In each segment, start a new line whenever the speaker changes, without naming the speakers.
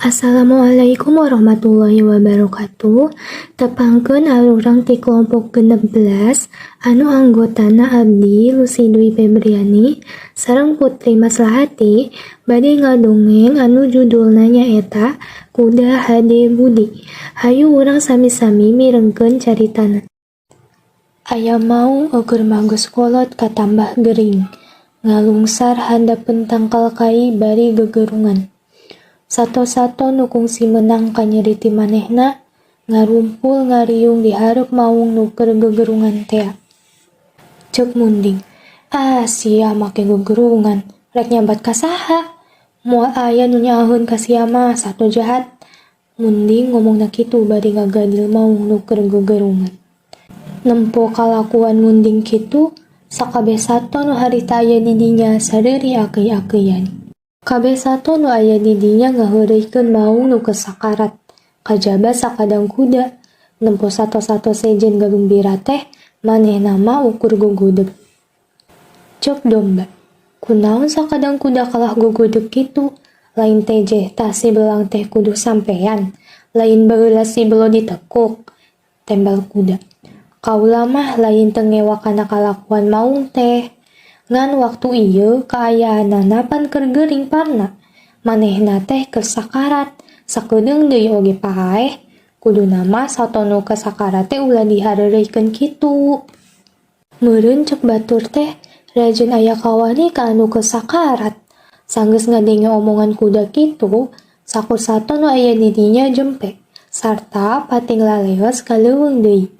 Assalamualaikum warahmatullahi wabarakatuh. Tepangkeun arurang ti kelompok 16 anu anggotana abdi Lucy Dwi Febriani sareng Putri Maslahati bade ngadongeng anu judulna nyaeta Kuda Hade Budi. Hayu urang sami-sami mirengkeun caritana. Aya maung oger magos kolot katambah gering, ngalungsar handapeun tangkal kai bari gegerungan. Sato-sato nu kungsi menang kanyeri ti manehna, ngarumpul ngariung di hareup maung nu keur gegerungan tea. Ceuk Munding, sia make gegerungan, rek nyambat ka saha? Moal aya nu nyaaheun ka sia mah sato jahat. Munding ngomongna kitu bari ngagadil maung nu keur gegerungan. Nempo kalakuan Munding kitu, sakabeh sato nu harita aya di dinya sadeuri akeuy-akeuyan. Kabeh sato nu aya di dinya ngaheureuykeun maung nu geus sakarat. Kajaba sakadang kuda, nempo sato-sato sejen gagumbira teh, manehna mah ukur gugudeg. Ceuk Domba, kunaon sakadang kuda kalah gugudeg kitu? Lain teh tah si belang teh kudu sampean, lain baheula si belo ditekuk. Tembal kuda, kaula mah lain teu ngewak kana kalakuan maung teh. Ngan waktu ieu kaayaanana pan keur geuring parna, manehna teh keur sakarat, sakedeung deui oge paeh, kuduna mah sato nu keur sakarat teh ulah dihareureuykeun kitu. Meureun ceuk batur teh, rajeun aya kawani ka anu keur sakarat. Sanggeus ngadenge omongan kuda kitu, sakur sato nu aya di dinya jempe, sarta pating laleos kaleuweung deui.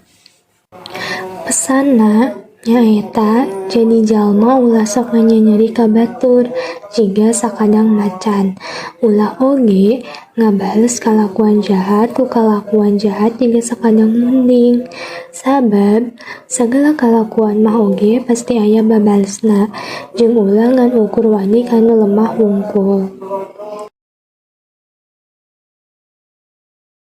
Pesanna nyaeta jadi jalma ulah sok nganyanyeri ka batur jiga sakadang macan, ulah oge ngabales kalakuan jahat ku kalakuan jahat jiga sakadang munding. Sabab sagala kalakuan mah oge pasti aya babalesna, jeung ulah ngan ukur wani kanu lemah wungkul.